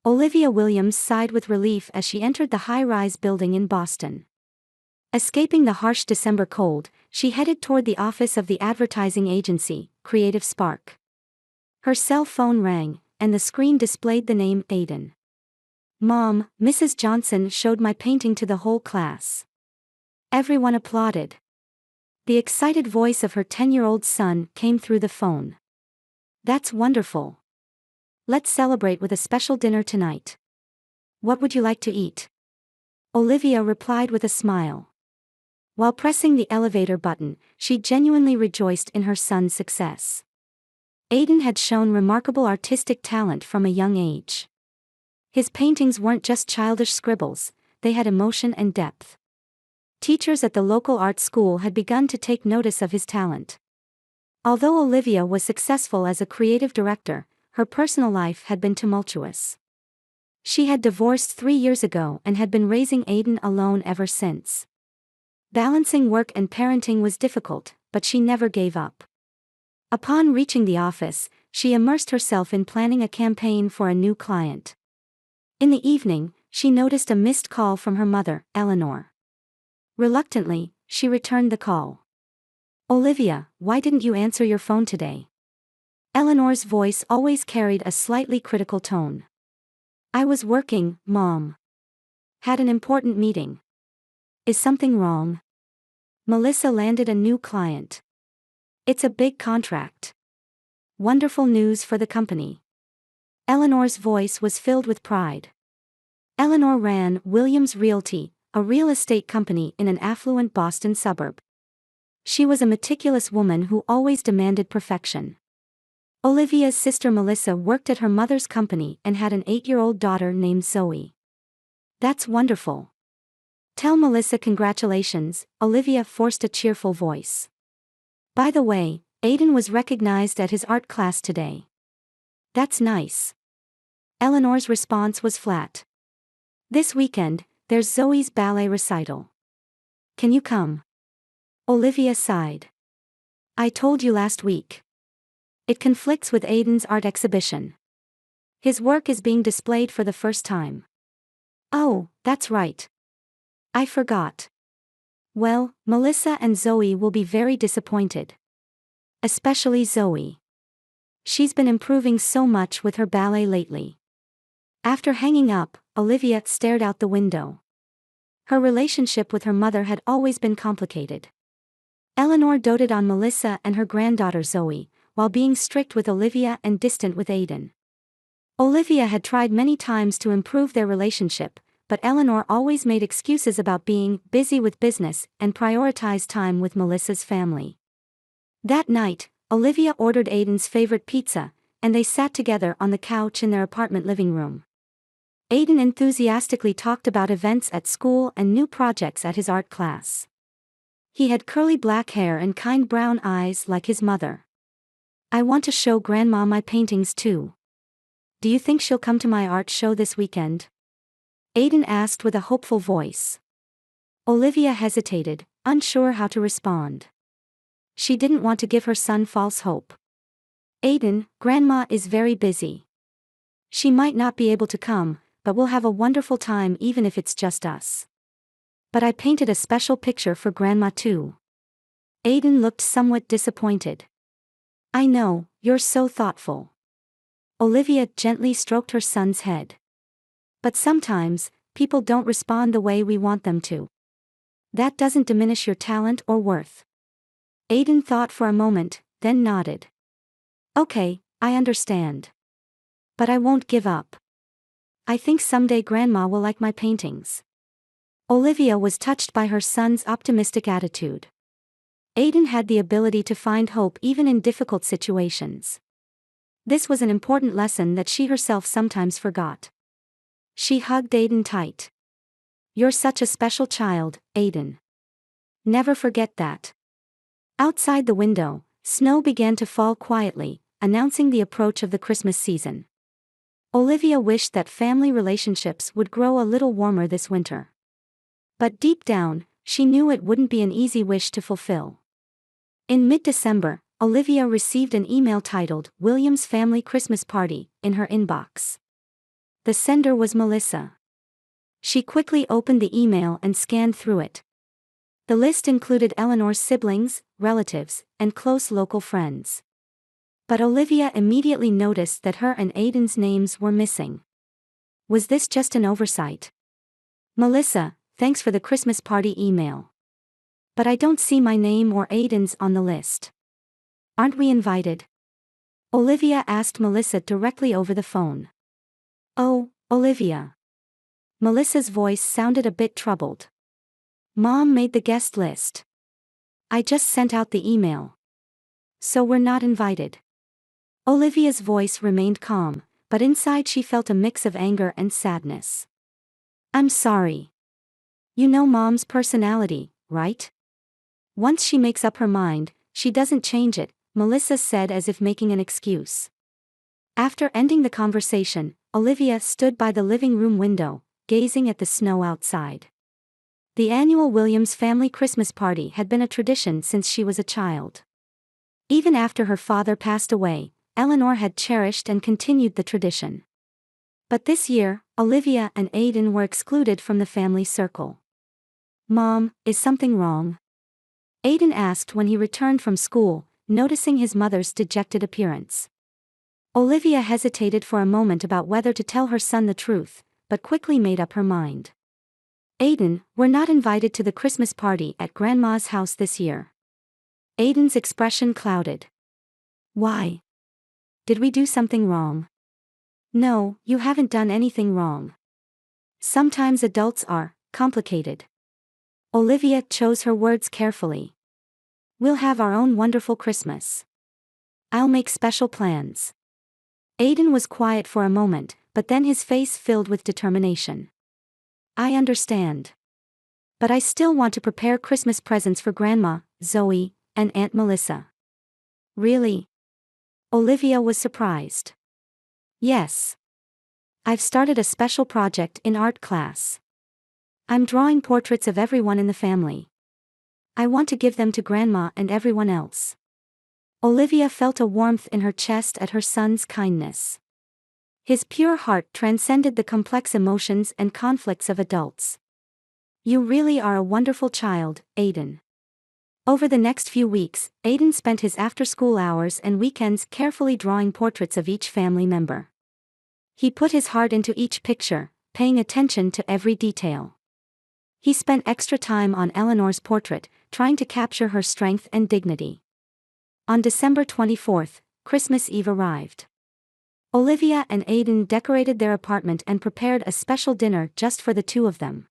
Olivia Williams sighed with relief as she entered the high-rise building in Boston. Escaping the harsh December cold, she headed toward the office of the advertising agency, Creative Spark. Her cell phone rang, and the screen displayed the name Aiden. "Mom, Mrs. Johnson showed my painting to the whole class." Everyone applauded. The excited voice of her 10-year-old son came through the phone. "That's wonderful. Let's celebrate with a special dinner tonight. What would you like to eat?" Olivia replied with a smile. While pressing the elevator button, she genuinely rejoiced in her son's success. Aiden had shown remarkable artistic talent from a young age. His paintings weren't just childish scribbles, they had emotion and depth. Teachers at the local art school had begun to take notice of his talent. Although Olivia was successful as a creative director, her personal life had been tumultuous. She had divorced 3 years ago and had been raising Aiden alone ever since. Balancing work and parenting was difficult, but she never gave up. Upon reaching the office, she immersed herself in planning a campaign for a new client. In the evening, she noticed a missed call from her mother, Eleanor. Reluctantly, she returned the call. "Olivia, why didn't you answer your phone today?" Eleanor's voice always carried a slightly critical tone. "I was working, Mom. Had an important meeting." "Is something wrong?" "Melissa landed a new client. It's a big contract." "Wonderful news for the company." Eleanor's voice was filled with pride. Eleanor ran Williams Realty, a real estate company in an affluent Boston suburb. She was a meticulous woman who always demanded perfection. Olivia's sister Melissa worked at her mother's company and had an 8-year-old daughter named Zoe. "That's wonderful. Tell Melissa congratulations," Olivia forced a cheerful voice. "By the way, Aiden was recognized at his art class today." "That's nice." Eleanor's response was flat. "This weekend, there's Zoe's ballet recital. Can you come?" Olivia sighed. "I told you last week. It conflicts with Aiden's art exhibition. His work is being displayed for the first time." "Oh, that's right. I forgot." "Well, Melissa and Zoe will be very disappointed. Especially Zoe. She's been improving so much with her ballet lately." After hanging up, Olivia stared out the window. Her relationship with her mother had always been complicated. Eleanor doted on Melissa and her granddaughter Zoe, while being strict with Olivia and distant with Aiden. Olivia had tried many times to improve their relationship, but Eleanor always made excuses about being busy with business and prioritized time with Melissa's family. That night, Olivia ordered Aiden's favorite pizza, and they sat together on the couch in their apartment living room. Aiden enthusiastically talked about events at school and new projects at his art class. He had curly black hair and kind brown eyes like his mother. "I want to show Grandma my paintings too. Do you think she'll come to my art show this weekend?" Aiden asked with a hopeful voice. Olivia hesitated, unsure how to respond. She didn't want to give her son false hope. "Aiden, Grandma is very busy. She might not be able to come, but we'll have a wonderful time even if it's just us. But I painted a special picture for Grandma too." Aiden looked somewhat disappointed. "I know, you're so thoughtful." Olivia gently stroked her son's head. "But sometimes, people don't respond the way we want them to. That doesn't diminish your talent or worth." Aiden thought for a moment, then nodded. "Okay, I understand. But I won't give up. I think someday Grandma will like my paintings." Olivia was touched by her son's optimistic attitude. Aiden had the ability to find hope even in difficult situations. This was an important lesson that she herself sometimes forgot. She hugged Aiden tight. "You're such a special child, Aiden. Never forget that." Outside the window, snow began to fall quietly, announcing the approach of the Christmas season. Olivia wished that family relationships would grow a little warmer this winter. But deep down, she knew it wouldn't be an easy wish to fulfill. In mid-December, Olivia received an email titled "Williams Family Christmas Party" in her inbox. The sender was Melissa. She quickly opened the email and scanned through it. The list included Eleanor's siblings, relatives, and close local friends. But Olivia immediately noticed that her and Aiden's names were missing. Was this just an oversight? Melissa, thanks for the Christmas party email. But I don't see my name or Aiden's on the list. Aren't we invited? Olivia asked Melissa directly over the phone. Oh, Olivia. Melissa's voice sounded a bit troubled. Mom made the guest list. I just sent out the email. So we're not invited. Olivia's voice remained calm, but inside she felt a mix of anger and sadness. I'm sorry. You know Mom's personality, right? Once she makes up her mind, she doesn't change it, Melissa said as if making an excuse. After ending the conversation, Olivia stood by the living room window, gazing at the snow outside. The annual Williams family Christmas party had been a tradition since she was a child. Even after her father passed away, Eleanor had cherished and continued the tradition. But this year, Olivia and Aiden were excluded from the family circle. Mom, is something wrong? Aiden asked when he returned from school, noticing his mother's dejected appearance. Olivia hesitated for a moment about whether to tell her son the truth, but quickly made up her mind. Aiden, we're not invited to the Christmas party at Grandma's house this year. Aiden's expression clouded. Why? Did we do something wrong? No, you haven't done anything wrong. Sometimes adults are complicated. Olivia chose her words carefully. We'll have our own wonderful Christmas. I'll make special plans. Aiden was quiet for a moment, but then his face filled with determination. I understand. But I still want to prepare Christmas presents for Grandma, Zoe, and Aunt Melissa. Really? Olivia was surprised. Yes. I've started a special project in art class. I'm drawing portraits of everyone in the family. I want to give them to Grandma and everyone else. Olivia felt a warmth in her chest at her son's kindness. His pure heart transcended the complex emotions and conflicts of adults. You really are a wonderful child, Aiden. Over the next few weeks, Aiden spent his after-school hours and weekends carefully drawing portraits of each family member. He put his heart into each picture, paying attention to every detail. He spent extra time on Eleanor's portrait, trying to capture her strength and dignity. On December 24th, Christmas Eve arrived. Olivia and Aiden decorated their apartment and prepared a special dinner just for the two of them.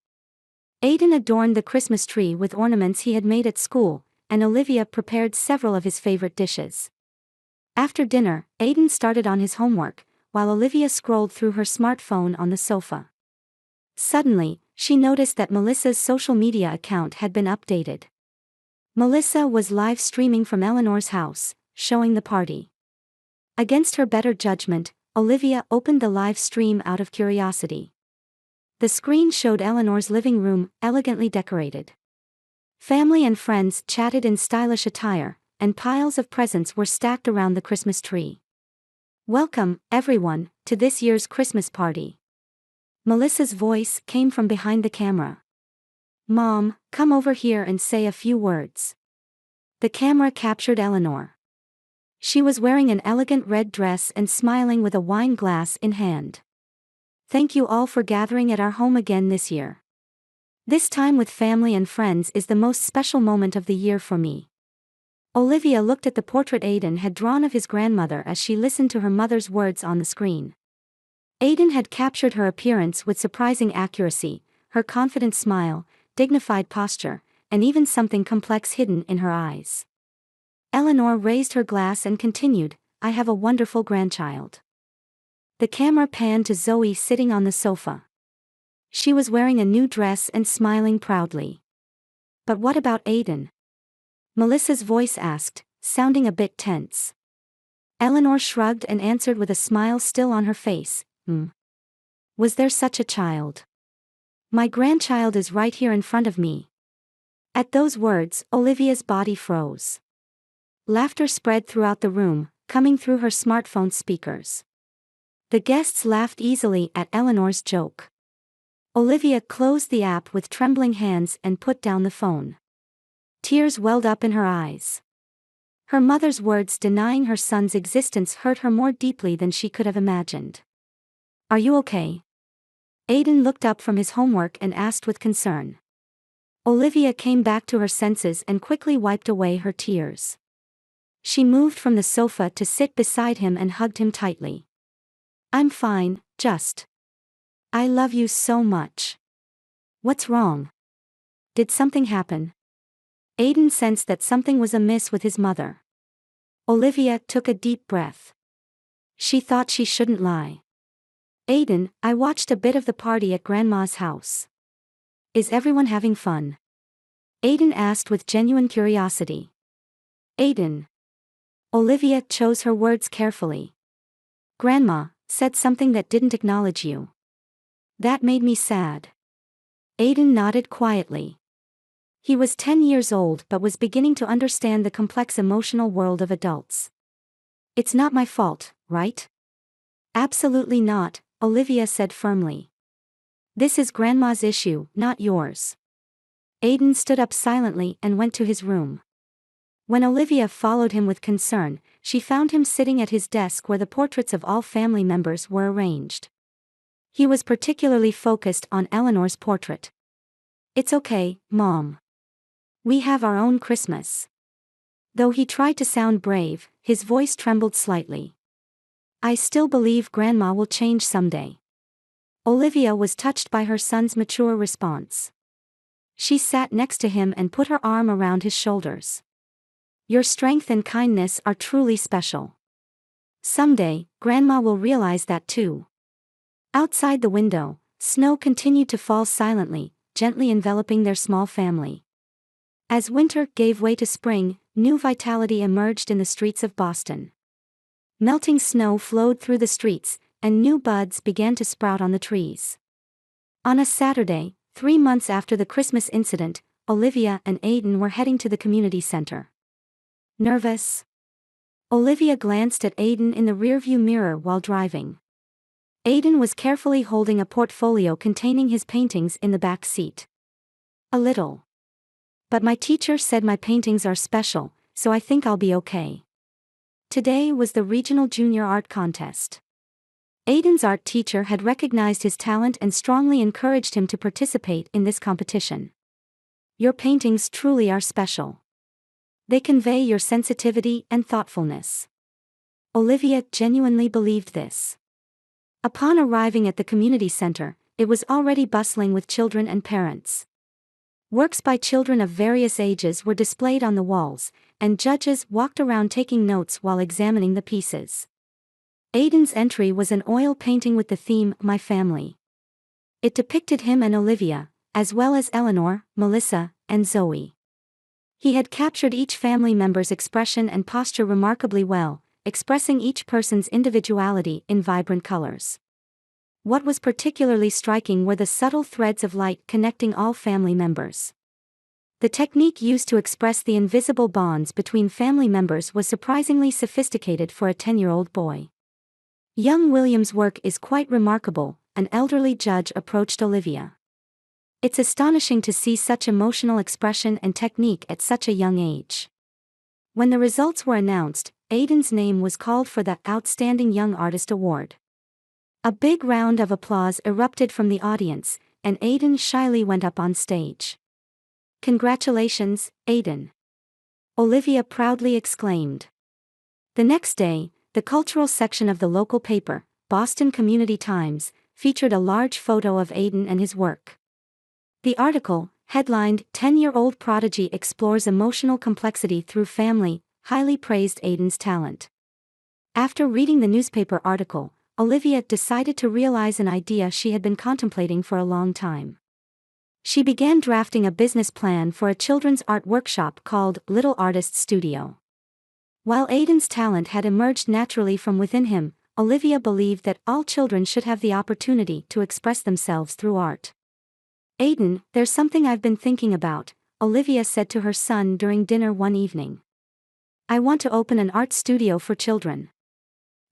Aiden adorned the Christmas tree with ornaments he had made at school, and Olivia prepared several of his favorite dishes. After dinner, Aiden started on his homework, while Olivia scrolled through her smartphone on the sofa. Suddenly, she noticed that Melissa's social media account had been updated. Melissa was live streaming from Eleanor's house, showing the party. Against her better judgment, Olivia opened the live stream out of curiosity. The screen showed Eleanor's living room, elegantly decorated. Family and friends chatted in stylish attire, and piles of presents were stacked around the Christmas tree. Welcome, everyone, to this year's Christmas party. Melissa's voice came from behind the camera. Mom, come over here and say a few words. The camera captured Eleanor. She was wearing an elegant red dress and smiling with a wine glass in hand. Thank you all for gathering at our home again this year. This time with family and friends is the most special moment of the year for me. Olivia looked at the portrait Aiden had drawn of his grandmother as she listened to her mother's words on the screen. Aiden had captured her appearance with surprising accuracy, her confident smile, dignified posture, and even something complex hidden in her eyes. Eleanor raised her glass and continued, I have a wonderful grandchild. The camera panned to Zoe sitting on the sofa. She was wearing a new dress and smiling proudly. But what about Aiden? Melissa's voice asked, sounding a bit tense. Eleanor shrugged and answered with a smile still on her face, Was there such a child? My grandchild is right here in front of me. At those words, Olivia's body froze. Laughter spread throughout the room, coming through her smartphone speakers. The guests laughed easily at Eleanor's joke. Olivia closed the app with trembling hands and put down the phone. Tears welled up in her eyes. Her mother's words denying her son's existence hurt her more deeply than she could have imagined. "Are you okay?" Aiden looked up from his homework and asked with concern. Olivia came back to her senses and quickly wiped away her tears. She moved from the sofa to sit beside him and hugged him tightly. "I'm fine, just. I love you so much." "What's wrong? Did something happen?" Aiden sensed that something was amiss with his mother. Olivia took a deep breath. She thought she shouldn't lie. "Aiden, I watched a bit of the party at Grandma's house. Is everyone having fun?" Aiden asked with genuine curiosity. "Aiden." Olivia chose her words carefully. "Grandma said something that didn't acknowledge you. That made me sad." Aiden nodded quietly. He was 10 years old but was beginning to understand the complex emotional world of adults. "It's not my fault, right?" "Absolutely not," Olivia said firmly. "This is Grandma's issue, not yours." Aiden stood up silently and went to his room. When Olivia followed him with concern, she found him sitting at his desk where the portraits of all family members were arranged. He was particularly focused on Eleanor's portrait. "It's okay, Mom. We have our own Christmas." Though he tried to sound brave, his voice trembled slightly. "I still believe Grandma will change someday." Olivia was touched by her son's mature response. She sat next to him and put her arm around his shoulders. "Your strength and kindness are truly special. Someday, Grandma will realize that too." Outside the window, snow continued to fall silently, gently enveloping their small family. As winter gave way to spring, new vitality emerged in the streets of Boston. Melting snow flowed through the streets, and new buds began to sprout on the trees. On a Saturday, 3 months after the Christmas incident, Olivia and Aiden were heading to the community center. "Nervous?" Olivia glanced at Aiden in the rearview mirror while driving. Aiden was carefully holding a portfolio containing his paintings in the back seat. "A little. But my teacher said my paintings are special, so I think I'll be okay." Today was the regional junior art contest. Aiden's art teacher had recognized his talent and strongly encouraged him to participate in this competition. "Your paintings truly are special. They convey your sensitivity and thoughtfulness." Olivia genuinely believed this. Upon arriving at the community center, it was already bustling with children and parents. Works by children of various ages were displayed on the walls, and judges walked around taking notes while examining the pieces. Aiden's entry was an oil painting with the theme, "My Family." It depicted him and Olivia, as well as Eleanor, Melissa, and Zoe. He had captured each family member's expression and posture remarkably well, expressing each person's individuality in vibrant colors. What was particularly striking were the subtle threads of light connecting all family members. The technique used to express the invisible bonds between family members was surprisingly sophisticated for a 10-year-old boy. "Young William's work is quite remarkable," an elderly judge approached Olivia. "It's astonishing to see such emotional expression and technique at such a young age." When the results were announced, Aiden's name was called for the Outstanding Young Artist Award. A big round of applause erupted from the audience, and Aiden shyly went up on stage. "Congratulations, Aiden!" Olivia proudly exclaimed. The next day, the cultural section of the local paper, Boston Community Times, featured a large photo of Aiden and his work. The article, headlined, "10-Year-Old Prodigy Explores Emotional Complexity Through Family," highly praised Aiden's talent. After reading the newspaper article, Olivia decided to realize an idea she had been contemplating for a long time. She began drafting a business plan for a children's art workshop called Little Artist Studio. While Aiden's talent had emerged naturally from within him, Olivia believed that all children should have the opportunity to express themselves through art. "Aiden, there's something I've been thinking about," Olivia said to her son during dinner one evening. "I want to open an art studio for children."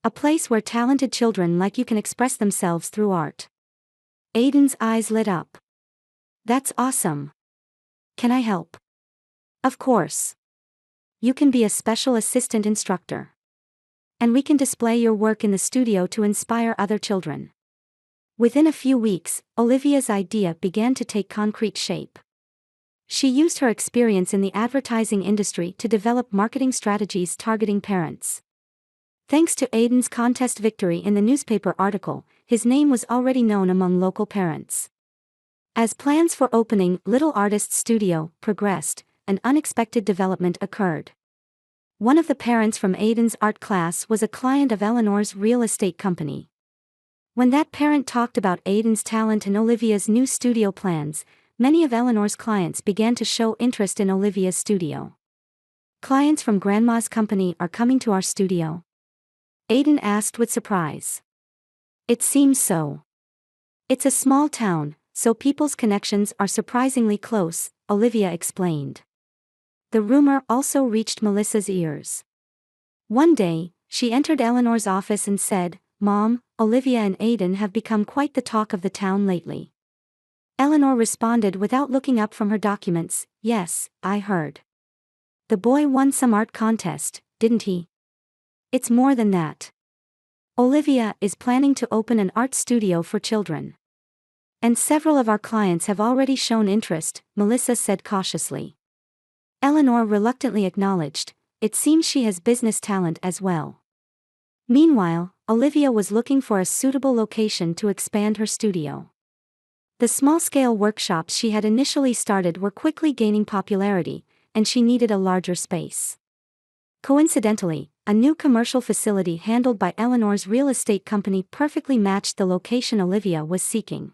A place where talented children like you can express themselves through art. Aiden's eyes lit up. That's awesome. Can I help? Of course. You can be a special assistant instructor. And we can display your work in the studio to inspire other children. Within a few weeks, Olivia's idea began to take concrete shape. She used her experience in the advertising industry to develop marketing strategies targeting parents. Thanks to Aiden's contest victory in the newspaper article, his name was already known among local parents. As plans for opening Little Artist's Studio progressed, an unexpected development occurred. One of the parents from Aiden's art class was a client of Eleanor's real estate company. When that parent talked about Aiden's talent and Olivia's new studio plans, many of Eleanor's clients began to show interest in Olivia's studio. Clients from Grandma's company are coming to our studio? Aiden asked with surprise. It seems so. It's a small town, so people's connections are surprisingly close, Olivia explained. The rumor also reached Melissa's ears. One day, she entered Eleanor's office and said, "Mom, Olivia and Aiden have become quite the talk of the town lately." Eleanor responded without looking up from her documents, "Yes, I heard. The boy won some art contest, didn't he?" "It's more than that. Olivia is planning to open an art studio for children. And several of our clients have already shown interest," Melissa said cautiously. Eleanor reluctantly acknowledged, "It seems she has business talent as well." Meanwhile, Olivia was looking for a suitable location to expand her studio. The small-scale workshops she had initially started were quickly gaining popularity, and she needed a larger space. Coincidentally, a new commercial facility handled by Eleanor's real estate company perfectly matched the location Olivia was seeking.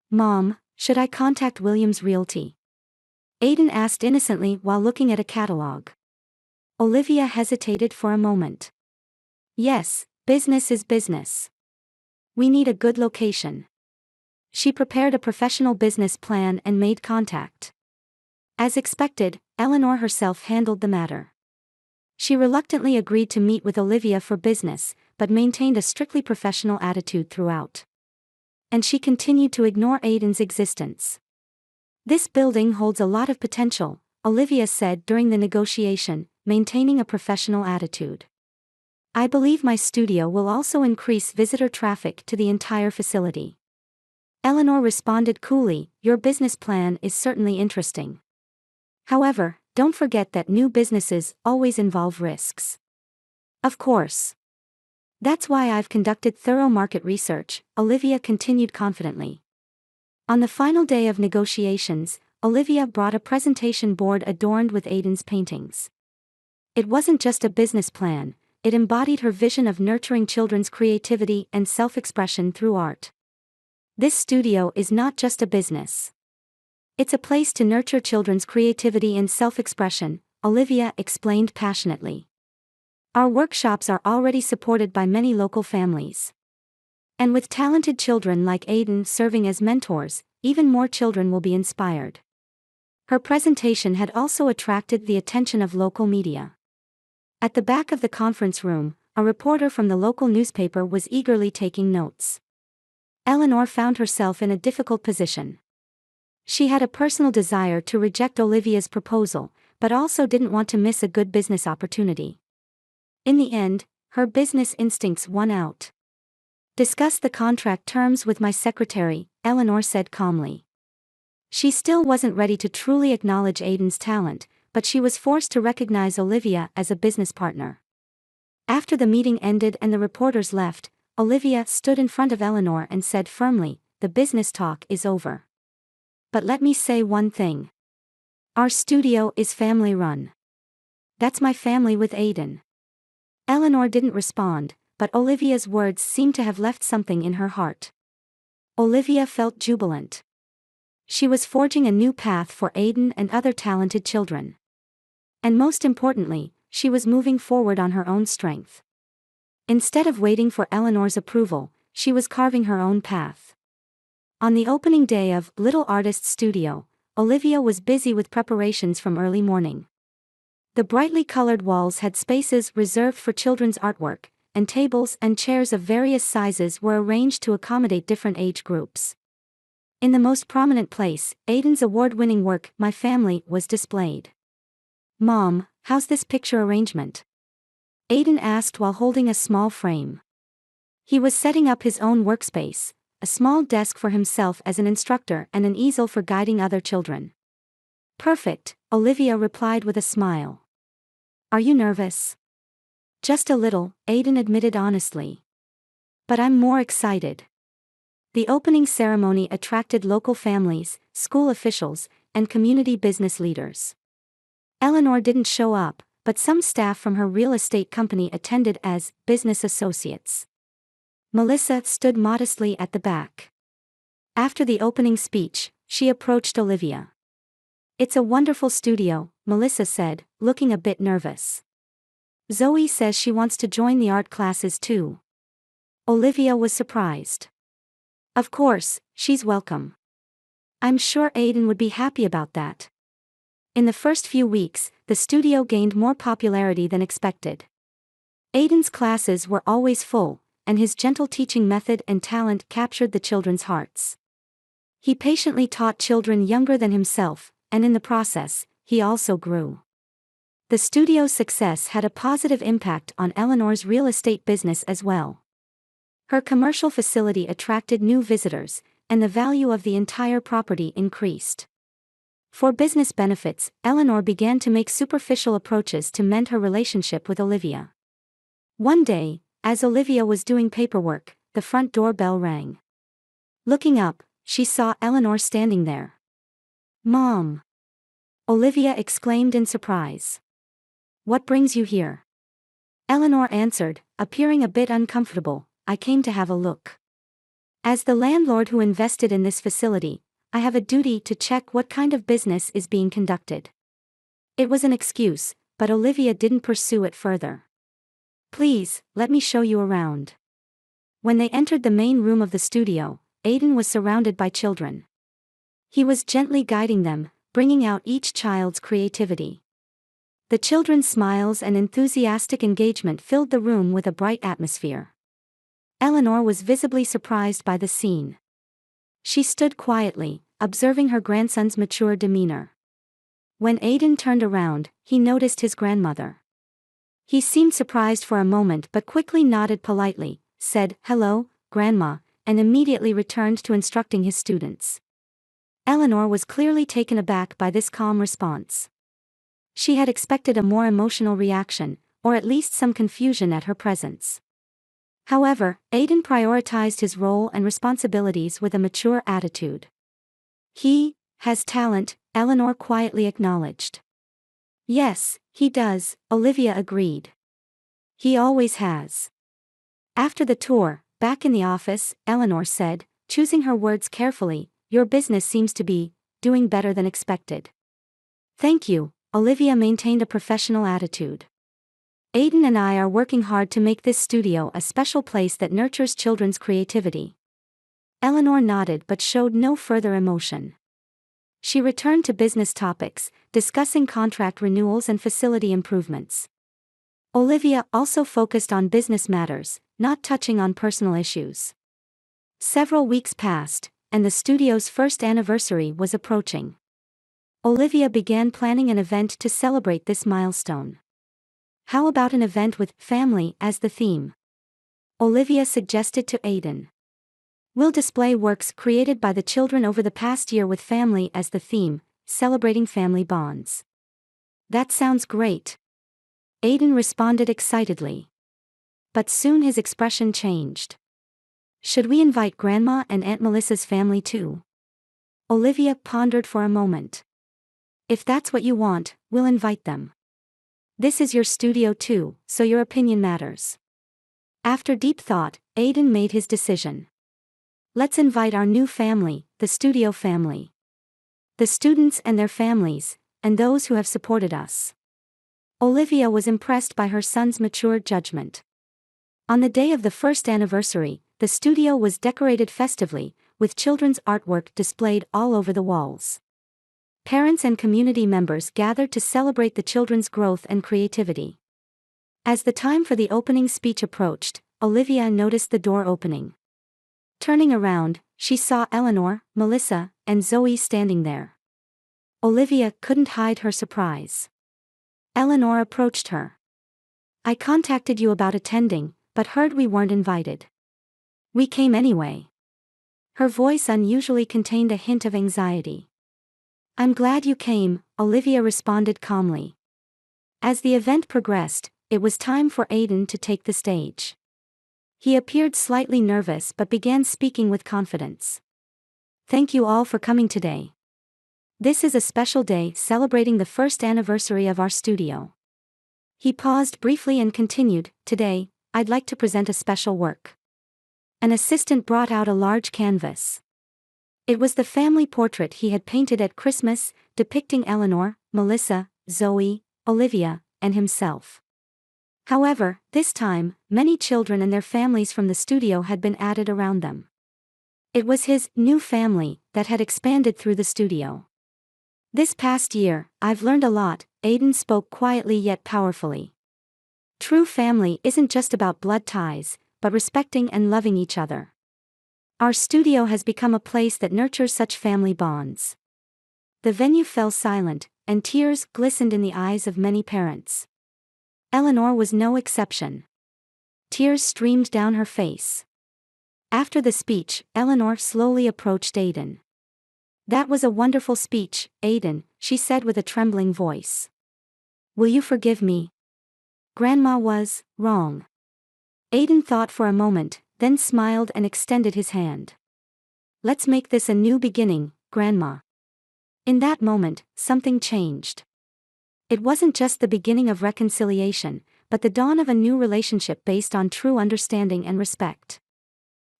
"Mom, should I contact Williams Realty?" Aiden asked innocently while looking at a catalog. Olivia hesitated for a moment. "Yes, business is business. We need a good location." She prepared a professional business plan and made contact. As expected, Eleanor herself handled the matter. She reluctantly agreed to meet with Olivia for business, but maintained a strictly professional attitude throughout. And she continued to ignore Aiden's existence. "This building holds a lot of potential," Olivia said during the negotiation, maintaining a professional attitude. "I believe my studio will also increase visitor traffic to the entire facility." Eleanor responded coolly, "Your business plan is certainly interesting. However, don't forget that new businesses always involve risks." "Of course. That's why I've conducted thorough market research," Olivia continued confidently. On the final day of negotiations, Olivia brought a presentation board adorned with Aiden's paintings. It wasn't just a business plan, it embodied her vision of nurturing children's creativity and self-expression through art. "This studio is not just a business. It's a place to nurture children's creativity and self-expression," Olivia explained passionately. "Our workshops are already supported by many local families. And with talented children like Aiden serving as mentors, even more children will be inspired." Her presentation had also attracted the attention of local media. At the back of the conference room, a reporter from the local newspaper was eagerly taking notes. Eleanor found herself in a difficult position. She had a personal desire to reject Olivia's proposal, but also didn't want to miss a good business opportunity. In the end, her business instincts won out. "Discuss the contract terms with my secretary," Eleanor said calmly. She still wasn't ready to truly acknowledge Aiden's talent, but she was forced to recognize Olivia as a business partner. After the meeting ended and the reporters left, Olivia stood in front of Eleanor and said firmly, "The business talk is over. But let me say one thing. Our studio is family-run. That's my family with Aiden." Eleanor didn't respond, but Olivia's words seemed to have left something in her heart. Olivia felt jubilant. She was forging a new path for Aiden and other talented children. And most importantly, she was moving forward on her own strength. Instead of waiting for Eleanor's approval, she was carving her own path. On the opening day of Little Artist's Studio, Olivia was busy with preparations from early morning. The brightly colored walls had spaces reserved for children's artwork, and tables and chairs of various sizes were arranged to accommodate different age groups. In the most prominent place, Aiden's award-winning work, My Family, was displayed. "Mom, how's this picture arrangement?" Aiden asked while holding a small frame. He was setting up his own workspace, a small desk for himself as an instructor and an easel for guiding other children. "Perfect," Olivia replied with a smile. "Are you nervous?" "Just a little," Aiden admitted honestly. "But I'm more excited." The opening ceremony attracted local families, school officials, and community business leaders. Eleanor didn't show up, but some staff from her real estate company attended as business associates. Melissa stood modestly at the back. After the opening speech, she approached Olivia. "It's a wonderful studio," Melissa said, looking a bit nervous. "Zoe says she wants to join the art classes too." Olivia was surprised. "Of course, she's welcome. I'm sure Aiden would be happy about that." In the first few weeks, the studio gained more popularity than expected. Aiden's classes were always full, and his gentle teaching method and talent captured the children's hearts. He patiently taught children younger than himself, and in the process, he also grew. The studio's success had a positive impact on Eleanor's real estate business as well. Her commercial facility attracted new visitors, and the value of the entire property increased. For business benefits, Eleanor began to make superficial approaches to mend her relationship with Olivia. One day, as Olivia was doing paperwork, the front door bell rang. Looking up, she saw Eleanor standing there. "Mom!" Olivia exclaimed in surprise. "What brings you here?" Eleanor answered, appearing a bit uncomfortable, "I came to have a look. As the landlord who invested in this facility, I have a duty to check what kind of business is being conducted." It was an excuse, but Olivia didn't pursue it further. "Please, let me show you around." When they entered the main room of the studio, Aiden was surrounded by children. He was gently guiding them, bringing out each child's creativity. The children's smiles and enthusiastic engagement filled the room with a bright atmosphere. Eleanor was visibly surprised by the scene. She stood quietly, observing her grandson's mature demeanor. When Aiden turned around, he noticed his grandmother. He seemed surprised for a moment but quickly nodded politely, said, "Hello, Grandma," and immediately returned to instructing his students. Eleanor was clearly taken aback by this calm response. She had expected a more emotional reaction, or at least some confusion at her presence. However, Aiden prioritized his role and responsibilities with a mature attitude. "He has talent," Eleanor quietly acknowledged. "Yes, he does," Olivia agreed. "He always has." After the tour, back in the office, Eleanor said, choosing her words carefully, "Your business seems to be doing better than expected." "Thank you," Olivia maintained a professional attitude. "Aiden and I are working hard to make this studio a special place that nurtures children's creativity." Eleanor nodded but showed no further emotion. She returned to business topics, discussing contract renewals and facility improvements. Olivia also focused on business matters, not touching on personal issues. Several weeks passed, and the studio's first anniversary was approaching. Olivia began planning an event to celebrate this milestone. "How about an event with family as the theme?" Olivia suggested to Aiden. "We'll display works created by the children over the past year with family as the theme, celebrating family bonds." "That sounds great." Aiden responded excitedly. But soon his expression changed. "Should we invite Grandma and Aunt Melissa's family too?" Olivia pondered for a moment. "If that's what you want, we'll invite them. This is your studio too, so your opinion matters." After deep thought, Aiden made his decision. "Let's invite our new family, the studio family. The students and their families, and those who have supported us." Olivia was impressed by her son's mature judgment. On the day of the first anniversary, the studio was decorated festively, with children's artwork displayed all over the walls. Parents and community members gathered to celebrate the children's growth and creativity. As the time for the opening speech approached, Olivia noticed the door opening. Turning around, she saw Eleanor, Melissa, and Zoe standing there. Olivia couldn't hide her surprise. Eleanor approached her. "I contacted you about attending, but heard we weren't invited. We came anyway." Her voice unusually contained a hint of anxiety. "I'm glad you came," Olivia responded calmly. As the event progressed, it was time for Aiden to take the stage. He appeared slightly nervous but began speaking with confidence. "Thank you all for coming today. This is a special day celebrating the first anniversary of our studio." He paused briefly and continued, "Today, I'd like to present a special work." An assistant brought out a large canvas. It was the family portrait he had painted at Christmas, depicting Eleanor, Melissa, Zoe, Olivia, and himself. However, this time, many children and their families from the studio had been added around them. It was his new family that had expanded through the studio. "This past year, I've learned a lot," Aiden spoke quietly yet powerfully. "True family isn't just about blood ties, but respecting and loving each other. Our studio has become a place that nurtures such family bonds." The venue fell silent, and tears glistened in the eyes of many parents. Eleanor was no exception. Tears streamed down her face. After the speech, Eleanor slowly approached Aiden. "That was a wonderful speech, Aiden," she said with a trembling voice. "Will you forgive me? Grandma was wrong." Aiden thought for a moment, then smiled and extended his hand. "Let's make this a new beginning, Grandma." In that moment, something changed. It wasn't just the beginning of reconciliation, but the dawn of a new relationship based on true understanding and respect.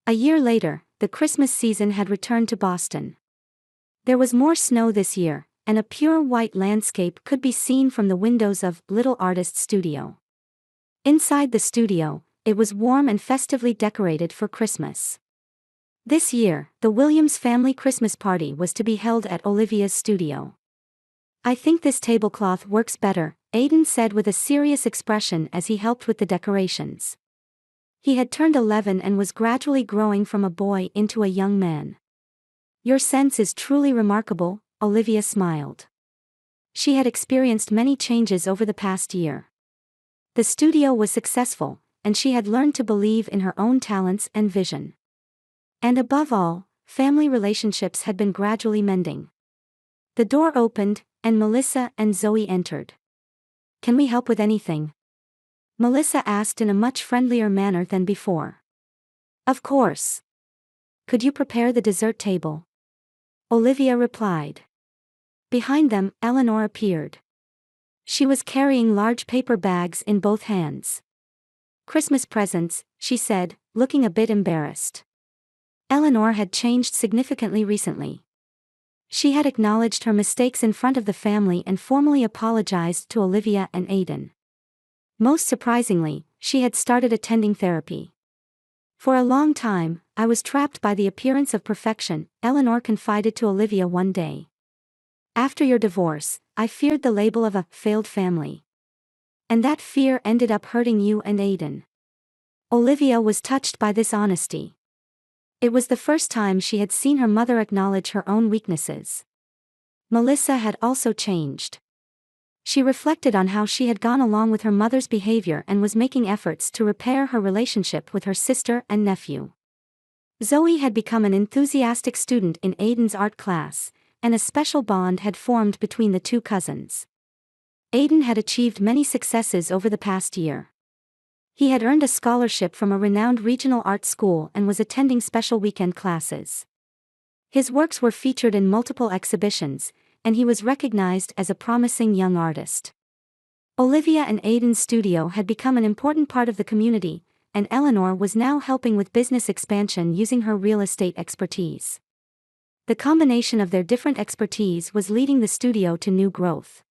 A year later, the Christmas season had returned to Boston. There was more snow this year, and a pure white landscape could be seen from the windows of Little Artist Studio. Inside the studio, it was warm and festively decorated for Christmas. This year, the Williams family Christmas party was to be held at Olivia's studio. "I think this tablecloth works better," Aiden said with a serious expression as he helped with the decorations. He had turned 11 and was gradually growing from a boy into a young man. "Your sense is truly remarkable," Olivia smiled. She had experienced many changes over the past year. The studio was successful, and she had learned to believe in her own talents and vision. And above all, family relationships had been gradually mending. The door opened, and Melissa and Zoe entered. "Can we help with anything?" Melissa asked in a much friendlier manner than before. "Of course. Could you prepare the dessert table?" Olivia replied. Behind them, Eleanor appeared. She was carrying large paper bags in both hands. "Christmas presents," she said, looking a bit embarrassed. Eleanor had changed significantly recently. She had acknowledged her mistakes in front of the family and formally apologized to Olivia and Aiden. Most surprisingly, she had started attending therapy. "For a long time, I was trapped by the appearance of perfection," Eleanor confided to Olivia one day. "After your divorce, I feared the label of a failed family. And that fear ended up hurting you and Aiden." Olivia was touched by this honesty. It was the first time she had seen her mother acknowledge her own weaknesses. Melissa had also changed. She reflected on how she had gone along with her mother's behavior and was making efforts to repair her relationship with her sister and nephew. Zoe had become an enthusiastic student in Aiden's art class, and a special bond had formed between the two cousins. Aiden had achieved many successes over the past year. He had earned a scholarship from a renowned regional art school and was attending special weekend classes. His works were featured in multiple exhibitions, and he was recognized as a promising young artist. Olivia and Aiden's studio had become an important part of the community, and Eleanor was now helping with business expansion using her real estate expertise. The combination of their different expertise was leading the studio to new growth.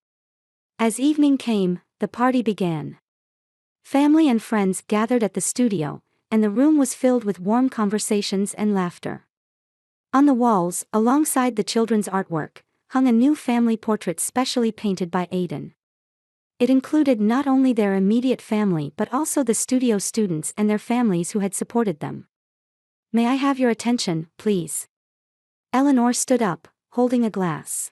As evening came, the party began. Family and friends gathered at the studio, and the room was filled with warm conversations and laughter. On the walls, alongside the children's artwork, hung a new family portrait specially painted by Aiden. It included not only their immediate family but also the studio students and their families who had supported them. "May I have your attention, please?" Eleanor stood up, holding a glass.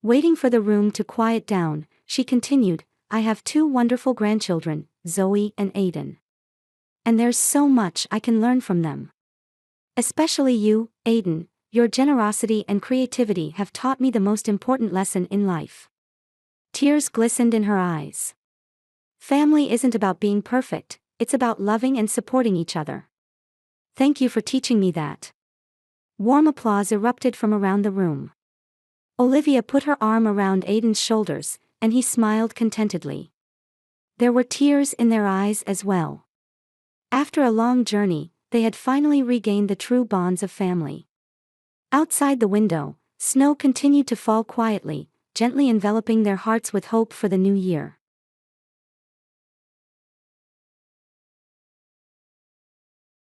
Waiting for the room to quiet down, she continued, "I have two wonderful grandchildren, Zoe and Aiden. And there's so much I can learn from them. Especially you, Aiden, your generosity and creativity have taught me the most important lesson in life." Tears glistened in her eyes. Family isn't about being perfect, it's about loving and supporting each other. "Thank you for teaching me that." Warm applause erupted from around the room. Olivia put her arm around Aiden's shoulders, and he smiled contentedly. There were tears in their eyes as well. After a long journey, they had finally regained the true bonds of family. Outside the window, snow continued to fall quietly, gently enveloping their hearts with hope for the new year.